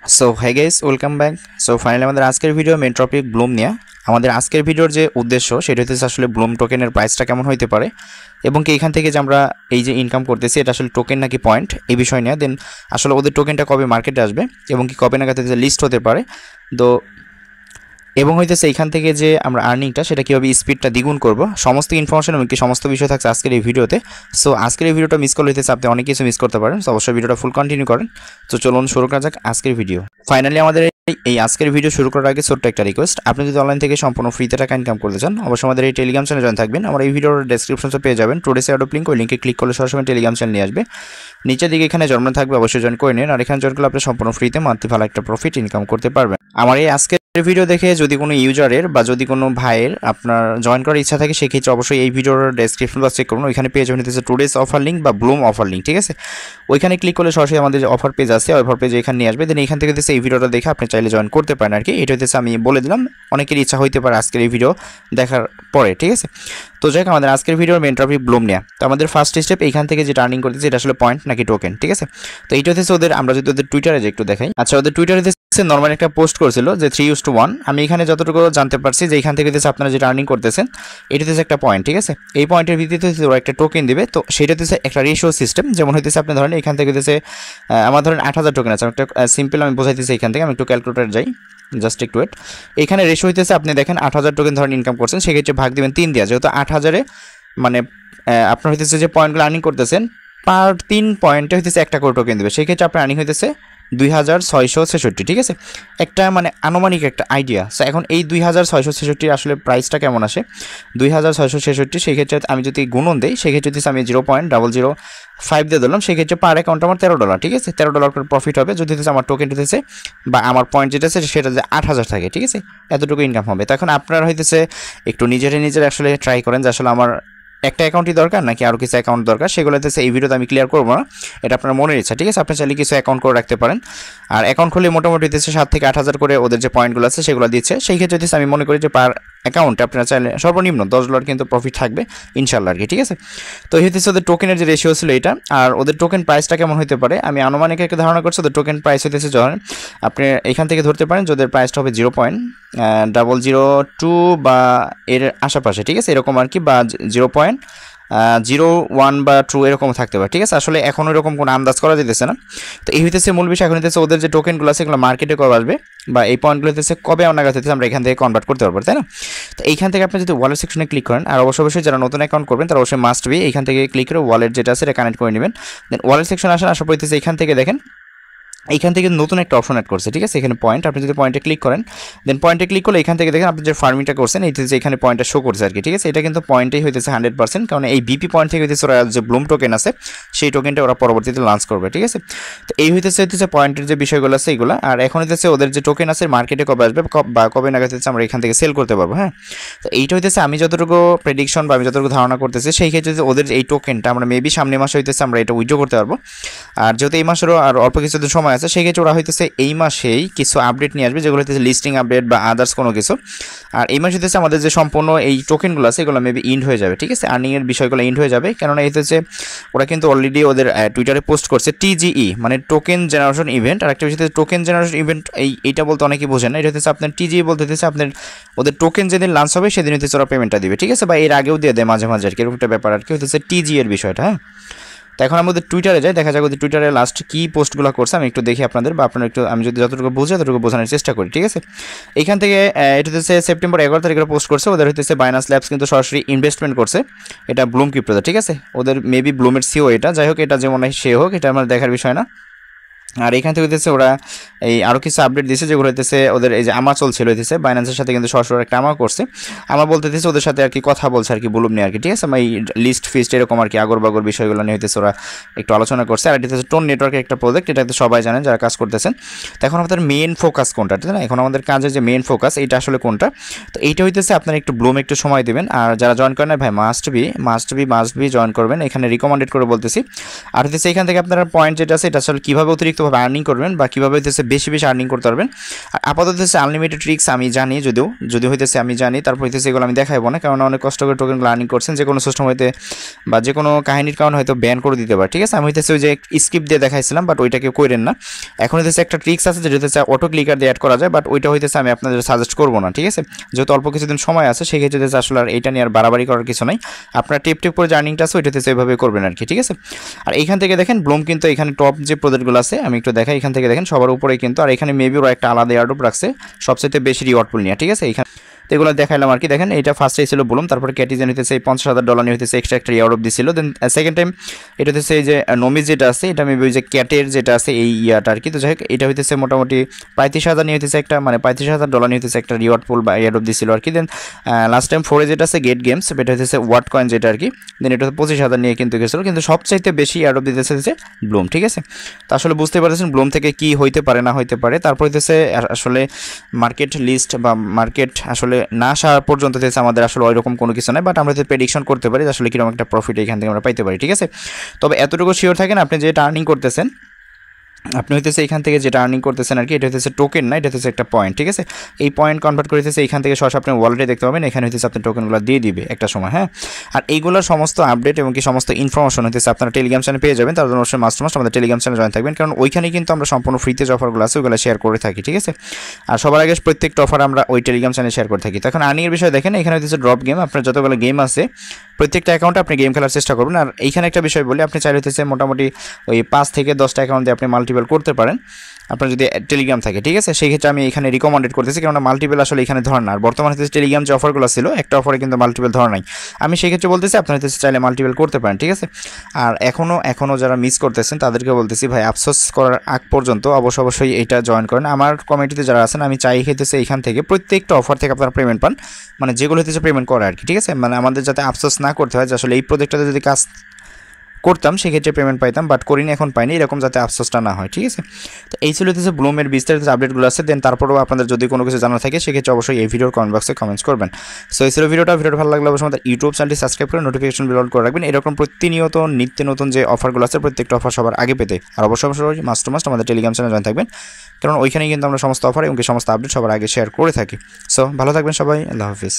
So hi guys, welcome back. So finally আমাদের আজকের video main topic Bloom নিয়ে। আমাদের আজকের ভিডিওর যে উদ্দেশ্য সেটা হচ্ছে আসলে ব্লুম টোকেনের প্রাইসটা কেমন হতে পারে এবং কি এখান থেকে যে আমরা এই যে ইনকাম করতেছি এটা আসলে টোকেন নাকি পয়েন্ট, এই বিষয় নিয়ে। দেন আসলে ওদের টোকেনটা কবে মার্কেটে আসবে এবং কি কবে নাগাদ লিস্ট হতে পারে তো, এবং হইতেছে এইখান থেকে যে আমরা আর্নিংটা সেটা কীভাবে স্পিডটা দ্বিগুণ করব, সমস্ত ইনফরমেশন এবং কি সমস্ত বিষয় থাকছে আজকের এই ভিডিওতে। সো আজকের এই ভিডিওটা মিস করলে হইতেছে আপনি অনেক কিছু মিস করতে পারেন। সো অবশ্যই ভিডিওটা ফুল কন্টিনিউ করেন। তো চলুন শুরু করা যাক আজকের ভিডিও। ফাইনালি আমাদের এই আজকের ভিডিও শুরু করার আগে ছোট্ট একটা রিকোয়েস্ট, আপনি যদি অনলাইন থেকে সম্পূর্ণ ফ্রিতে টাকা ইনকাম করতে চান অবশ্যই আমাদের এই টেলিগ্রাম চ্যানেলে জয়েন থাকবেন। আমার এই ভিডিওর ডেসক্রিপশনে পেয়ে যাবেন টুডেস অ্যাডপ লিঙ্ক, ওই লিঙ্কে ক্লিক করলে সরাসরি টেলিগ্রাম চ্যানেল নিয়ে আসবে। নিচের দিকে এখানে জন্ম থাকবে, অবশ্যই জয়েন করে নিন। আর এখানে জয়েন করলে আপনি সম্পূর্ণ ফ্রিতে মান্থলি ভালো একটা প্রফিট ইনকাম করতে পারবেন। আমার এই আজকের ভিডিও দেখে যদি কোনো ইউজারের বা যদি কোনো ভাইয়ের আপনার জয়েন করার ইচ্ছা থাকে সেক্ষেত্রে অবশ্যই এই ভিডিওর ডেসক্রিপশন বক্স চেক করুন, ওইখানে পেয়ে যাবেন হচ্ছে টুডেস অফার লিঙ্ক বা ব্লুম অফার লিঙ্ক, ঠিক আছে। ওইখানে ক্লিক করলে সরাসরি আমাদের যে অফার পেজ আছে অফার পেজে এখানে নিয়ে আসবে। দেন এখান থেকে হচ্ছে এই ভিডিওটা দেখে আপনি চাইলে জয়েন করতে পারেন আর কি। এটা হচ্ছে আমি বলে দিলাম, অনেকের ইচ্ছা হইতে পারে আজকের এই ভিডিও দেখার পরে, ঠিক আছে। তো যাই হোক, আমাদের আজকের ভিডিওর মেন টপিক ব্লুম নেওয়া। তো আমাদের ফার্স্ট স্টেপ এইখান থেকে যে টার্নিং করতেছে এটা আসলে পয়েন্ট নাকি টোকেন, ঠিক আছে। তো এইটা হচ্ছে ওদের, আমরা যদি ওদের টুইটারে যে একটু দেখাই, আচ্ছা ওদের টুইটারে নর্মাল একটা পোস্ট করেছিল যে 3:1। আমি এখানে যতটুকু জানতে পারছি যে এখান থেকে আপনারা যে টার্নিং করতেছেন এটা হচ্ছে একটা পয়েন্ট, ঠিক আছে। এই পয়েন্টের ভিত্তিতে ওরা একটা টোকেন দিবে। তো সেটা হচ্ছে একটা রেশিও সিস্টেম, যেমন হইতেছে আপনি ধরেন এখান থেকে আমার ধরেন 8,000 টোকেন আছে। একটা সিম্পল আমি বোঝাইতেছি এখান থেকে, আমি একটু ক্যালকুলেটর যাই, জাস্ট একটু ওয়েট। এখানে রেশিও হইতেছে আপনি দেখেন 8,000 টোকেন ধরেন ইনকাম করছেন, সেক্ষেত্রে ভাগ দিবেন 3 দিয়া, যেহেতু 8,000-এ মানে আপনার হইতেছে যে পয়েন্টগুলো আর্নিং করতেছেন পার 3 পয়েন্টে হইতেছে একটা করে টোকেন দেবে, সেক্ষেত্রে আপনার আর্নিং হইতেছে 2,666, ঠিক আছে। একটা মানে আনুমানিক একটা আইডিয়া। সো এখন এই 2,666 আসলে প্রাইসটা কেমন আসে 2,666, সেক্ষেত্রে আমি যদি গুণন দিই সেক্ষেত্রে আমি 0.005 দিয়ে দিলাম, সেক্ষেত্রে পার অ্যাকাউন্ট আমার $13, ঠিক আছে। $13 করে প্রফিট হবে যদি আমার টোকেন হইতেছে বা আমার পয়েন্ট যেটা আছে সেটা যে 8,000 থাকে, ঠিক আছে। এতটুকু ইনকাম হবে। তো এখন আপনারা হইতেছে একটু নিজের আসলে ট্রাই করেন যে আসলে আমার একটা অ্যাকাউন্টই দরকার নাকি আরও কিছু অ্যাকাউন্ট দরকার, সেগুলোতে এই ভিডিওতে আমি ক্লিয়ার করবো না, এটা আপনার মনের ইচ্ছা, ঠিক আছে। আপনি চাইলে কিছু অ্যাকাউন্ট করে রাখতে পারেন। আর অ্যাকাউন্ট খুলে মোটামুটি 7 থেকে 8,000 করে ওদের যে পয়েন্টগুলো আছে সেগুলো দিচ্ছে, সেই ক্ষেত্রে আমি মনে করি যে পার অ্যাকাউন্টে আপনারা চাইলে সর্বনিম্ন $10 কিন্তু প্রফিট থাকবে ইনশাল্লাহ আর কি, ঠিক আছে। তো এই হচ্ছে ওদের টোকেনের যে রেশিও ছিল এটা। আর ওদের টোকেন প্রাইসটা কেমন হতে পারে আমি আনুমানিক একটা ধারণা করছি। ওদের টোকেন প্রাইস হইতেছে যখন আপনি এখান থেকে ধরতে পারেন যে ওদের প্রাইসটা হবে 0.002 বা এর আশেপাশে, ঠিক আছে, এরকম আর কি, বা 0.01 বা 2 এরকম থাকতে পারে, ঠিক আছে। আসলে এখন এরকম কোনো আন্দাজ করা যেতেছে না। তো এই হইতেছে মূল বিষয়। এখন হইতেছে ওদের যে টোকেনগুলো আছে এগুলো মার্কেটে কবে আসবে বা এই পয়েন্টগুলো হইতেছে কবে নাগাদ হইতেছে আমরা এখান থেকে কনভার্ট করতে পারবো, তাই না। তো এইখান থেকে আপনি যদি ওয়ালেট সেকশনে ক্লিক করেন, আর অবশ্যই যারা নতুন অ্যাকাউন্ট করবেন তারা অবশ্যই মাস্ট বি এইখান থেকে ক্লিক করে ওয়ালেট যেটা আছে এটা কানেক্ট করে নেবেন। দেন ওয়ালেট সেকশনে আসার পর হইতেছে এইখান থেকে দেখেন এইখান থেকে নতুন একটা অপশন অ্যাড করছে, ঠিক আছে। এখানে পয়েন্ট, আপনি যদি পয়েন্টে ক্লিক করেন দেন পয়েন্টে ক্লিক করলে এখান থেকে দেখেন আপনি যে ফার্মিংটা করছেন এই যে এখানে পয়েন্টটা শো করছে আর কি, ঠিক আছে। এটা কিন্তু পয়েন্টেই হইতেছে 100%, কারণ এই বিপি পয়েন্ট থেকে হইতেছে ওরা যে ব্লুম টোকেন আছে সেই টোকেনটা ওরা পরবর্তীতে লঞ্চ করবে, ঠিক আছে। তো এই হইতেছে পয়েন্টের যে বিষয়গুলো আছে এগুলো। আর এখন হইতেছে ওদের যে টোকেন আছে মার্কেটে কবে আসবে বা কবে নাগাদ হচ্ছে আমরা এখান থেকে সেল করতে পারবো, হ্যাঁ। তো এইটা হইতেছে আমি যতটুকু প্রেডিকশন বা আমি যতটুকু ধারণা করতেছি সেই ক্ষেত্রে ওদের এই টোকেনটা আমরা মেবি সামনের মাসে হইতেছে আমরা এটা উইথড্র করতে পারবো। আর যেহেতু এই মাসেরও আর অল্প কিছুদিন সময় আছে সেই ক্ষেত্রে ওরা হইতেছে এই মাসেই কিছু আপডেট নিয়ে আসবে, যেগুলো হচ্ছে লিস্টিং আপডেট বা আদার্স কোনো কিছু। আর এই মাসে হচ্ছে আমাদের যে সম্পূর্ণ এই টোকেনগুলো আছে এগুলো মেবি ইন্ড হয়ে যাবে, ঠিক আছে। আর্নিংয়ের বিষয়গুলো ইন্ড হয়ে যাবে, কেননা এই হচ্ছে ওরা কিন্তু অলরেডি ওদের টুইটারে পোস্ট করছে TGE মানে টোকেন জেনারেশন ইভেন্ট। আর একটা বিষয় টোকেন জেনারেশন ইভেন্ট এইটা বলতে অনেকেই বোঝেন না, এটা হচ্ছে আপনার TGE বলতে হচ্ছে আপনার ওদের টোকেন যেদিন লঞ্চ হবে সেদিন হচ্ছে ওরা পেমেন্টটা দিবে, ঠিক আছে, বা এর আগেও দিয়ে দেয় মাঝে মাঝে আর কি, এরকম একটা ব্যাপার আর কি হচ্ছে TGE এর বিষয়টা, হ্যাঁ। তো এখন আমাদের টুইটারে যাই, দেখা যাক ওদের টুইটারে লাস্ট কী পোস্টগুলো করছে আমি একটু দেখি আপনাদের, বা আপনারা একটু আমি যদি যতটুকু বুঝি ততটুকু বোঝানোর চেষ্টা করি, ঠিক আছে। এখান থেকে এটা হচ্ছে সেপ্টেম্বর 11 তারিখে পোস্ট করছে। ওদের হচ্ছে বাইনান্স ল্যাবস কিন্তু সরাসরি ইনভেস্টমেন্ট করছে এটা ব্লুম ক্রিপ্টোতে, ঠিক আছে। ওদের মেবি ব্লুমের সিও এটা, যাই হোক এটা যেমন সে হোক এটা আমার দেখার বিষয় না। আর এখান থেকে হইতেছে ওরা এই আরও কিছু আপডেট দিয়েছে যেগুলো হইতেছে ওদের এই যে আমা চলছিল হইতেছে বাইন্যান্সের সাথে কিন্তু সরাসরি একটা আমা করছে। আমার বলতে দিচ্ছে ওদের সাথে আর কি কথা বলছে আর কি ব্লুম নিয়ে আর কি, ঠিক আছে। এই লিস্ট ফিস্ট এরকম আর কি আগর বাগর বিষয়গুলো নিয়ে হইতেছে ওরা একটু আলোচনা করছে। আর এটা হচ্ছে টোন নেটওয়ার্কের একটা প্রজেক্ট, এটা তো সবাই জানেন যারা কাজ করতেছেন। তো এখন আমাদের মেন ফোকাস কোনটা, ঠিক না, এখন আমাদের কাজের যে মেন ফোকাস এটা আসলে কোনটা। তো এইটা হইতেছে আপনারা একটু ব্লুম একটু সময় দেবেন। আর যারা জয়েন করেন ভাই মাস্ট বি জয়েন করবেন, এখানে রিকমেন্ডেড করে বলতেছি। আর হইতেছে এখান থেকে আপনারা পয়েন্ট যেটা আছে এটা আসলে কীভাবে অতিরিক্ত বিস্তারিতভাবে আর্নিং করবেন বা কীভাবে হইতেছে বেশি বেশি আর্নিং করতে পারবেন। আর আপাতত হচ্ছে আনলিমিটেড ট্রিক্স আমি জানি, যদিও হইতেছে আমি জানি, তারপর হইতেছে এগুলো আমি দেখাবো না, কারণ অনেক কষ্ট করে টোকেনগুলো আর্নিং করছেন, যে কোনো সিস্টেম হইতে বা যে কোনো কাহিনীর কারণে হয়তো ব্যান করে দিতে পারে। ঠিক আছে, আমি হইতেছে ওই যে স্ক্রিপ্ট দিয়ে দেখাইছিলাম, বাট ওইটাকে করেন না। এখন হইতেছে একটা ট্রিক্স আছে যেটা হইতেছে অটো ক্লিকার দিয়ে অ্যাড করা যায়, বাট ওইটা হইতেছে আমি আপনাদের সাজেস্ট করবো না। ঠিক আছে, যেহেতু অল্প কিছুদিন সময় আছে, সেই ক্ষেত্রে হইতেছে আসলে আর এইটা নিয়ে আর বাড়াবাড়ি করার কিছু নাই। আপনার টিপ করে যে আর্নিংটা আছে ওইটাতে এইভাবে করবেন আর কি। ঠিক আছে, আর এইখান থেকে দেখেন ব্লুম কিন্তু এখানে টপ যে প্রজেক্টগুলো আছে আমি একটু দেখাই, এখান থেকে দেখেন সবার উপরে কিন্তু, আর এখানে মেবি ওরা একটা আলাদা এয়ারড্রপ রাখছে সবচেয়ে বেশি রিওয়ার্ড পুল নিয়ে। ঠিক আছে, এখানে তো এগুলো দেখাইলাম আর কি। দেখেন এটা ফার্স্টে ছিল ব্লুম, তারপরে ক্যাটিজেন হইতেছে $50,000 নিয়ে হইতেছে এক্সট্রা একটা এয়ারড্রপ দিছিল। দেন সেকেন্ড টাইম এটা হইতেছে এই যে নমিজ যেটা আছে, এটা মেবি ওই যে ক্যাটের যেটা আছে এই ইয়াটা আর কি। তো যাই হোক এটা হইতেছে মোটামুটি 35,000 নিয়ে হইতেছে একটা, মানে $35,000 নিয়ে হইতেছে একটা রিওয়ার্ড পুল বা এয়ারড্রপ দিছিল আর কি। দেন লাস্ট টাইম 4 যেটা আছে গেট গেমস, এটা হইতেছে ওয়াট কয়েন যেটা আর কি। দেন এটা 25,000 নিয়ে কিন্তু গেছিল, কিন্তু সবচাইতে বেশি এয়ারড্রপ দিতেছে হচ্ছে ব্লুম। ঠিক আছে, তো আসলে বুঝতে পারতেছেন ব্লুম থেকে কি হইতে পারে না হইতে পারে। তারপর হইতেছে আসলে মার্কেট লিস্ট বা মার্কেট আসলে না আসা পর্যন্ত আমাদের আসলে ওইরকম কোনো কিছু নাই, বাট আমরা যদি প্রেডিকশন করতে পারি আসলে কিরকম একটা প্রফিট এখান থেকে আমরা পাইতে পারি। ঠিক আছে, তবে এতটুকু শিওর থাকেন আপনি যেটা আর্নিং করতেছেন, আপনি হইতেছে এখান থেকে যেটা আর্নিং করতেছেন আর কি, এটা হচ্ছে টোকেন না, এটা হচ্ছে একটা পয়েন্ট। ঠিক আছে, এই পয়েন্ট কনভার্ট করে হইতেছে এখান থেকে সরাসরি আপনি ওয়ালেটে দেখতে পাবেন, এখানে হইতেছে আপনি টোকেনগুলো দিয়ে দিবে একটা সময়। হ্যাঁ, আর এইগুলোর সমস্ত আপডেট এবং কি সমস্ত ইনফরমেশন হইতেছে আপনারা টেলিগ্রাম চ্যানেলে পেয়ে যাবেন। তার জন্য অবশ্যই মাস্ট আমাদের টেলিগ্রাম চ্যানেলে জয়েন থাকবেন, কারণ ওইখানে কিন্তু আমরা সম্পূর্ণ ফ্রিতে যে অফারগুলো আছে ওইগুলো শেয়ার করে থাকি। ঠিক আছে, আর সবার আগে প্রত্যেকটা অফার আমরা ওই টেলিগ্রাম চ্যানেলে শেয়ার করে থাকি। তখন আর্নিংয়ের বিষয় দেখেন, এখানে হইতেছে ড্রপ গেম, আপনার যতগুলো গেম আছে প্রত্যেকটা অ্যাকাউন্টে আপনি গেম খেলার চেষ্টা করবেন। আর এইখানে একটা বিষয় বলি, আপনি চাইলে হইতেছে মোটামুটি ওই 5 থেকে 10টা অ্যাকাউন্ট দিয়ে আপনি মাল্টিপল করতে পারেন আপনার যদি টেলিগ্রাম থাকে। ঠিক আছে, সেই ক্ষেত্রে আমি এখানে রিকমেন্ডেড করতেছি, কারণ মাল্টিপল আসলে এখানে ধর না। আর বর্তমানে হচ্ছে টেলিগ্রাম যে অফারগুলো ছিল একটা অফারে কিন্তু মাল্টিপল ধর নাই, আমি সেই ক্ষেত্রে বলতেছি আপনার হচ্ছে চাইলে মাল্টিপল করতে পারেন। ঠিক আছে, আর এখনও যারা মিস করতেছেন তাদেরকে বলতেছি ভাই আফসোস করার আগ পর্যন্ত অবশ্যই এটা জয়েন করেন। আমার কমিটিতে যারা আছেন আমি চাই হইতেছে এইখান থেকে প্রত্যেকটা অফার থেকে আপনারা পেমেন্ট পান, মানে যেগুলো হইতেছে পেমেন্ট করে আর কি। ঠিক আছে, মানে আমাদের যাতে আফসোস না করতে হয় যে আসলে এই প্রজেক্টটাতে যদি কাজ করতাম সেক্ষেত্রে পেমেন্ট পাইতাম, বাট করিনি, এখন পাইনি, এরকম যাতে আফসোসটা না হয়। ঠিক আছে, তো এই ছিল হচ্ছে ব্লুমের বিস্তারিত আপডেটগুলো আছে। দেন তারপরেও আপনাদের যদি কোনো কিছু জানা থাকে সেক্ষেত্রে অবশ্যই এই ভিডিওর কমেন্ট বক্সে কমেন্টস করবেন। সো এই ছিল ভিডিওটা ভালো লাগলে অবশ্যই আমাদের ইউটিউব চ্যানেলটি সাবস্ক্রাইব করে নোটিফিকেশন বেল অন করে রাখবেন, এরকম প্রতিনিয়ত নিত্য নতুন যে অফারগুলো আছে প্রত্যেকটা অফার সবার আগে পেতে। আর অবশ্যই মাস্ট আমাদের টেলিগ্রাম চ্যানেলে জয়েন থাকবেন, কারণ ওইখানেই কিন্তু আমরা সমস্ত অফার এবং সমস্ত আপডেট সবার আগে শেয়ার করে থাকি। সো ভালো থাকবেন সবাই, আল্লাহ হাফিজ।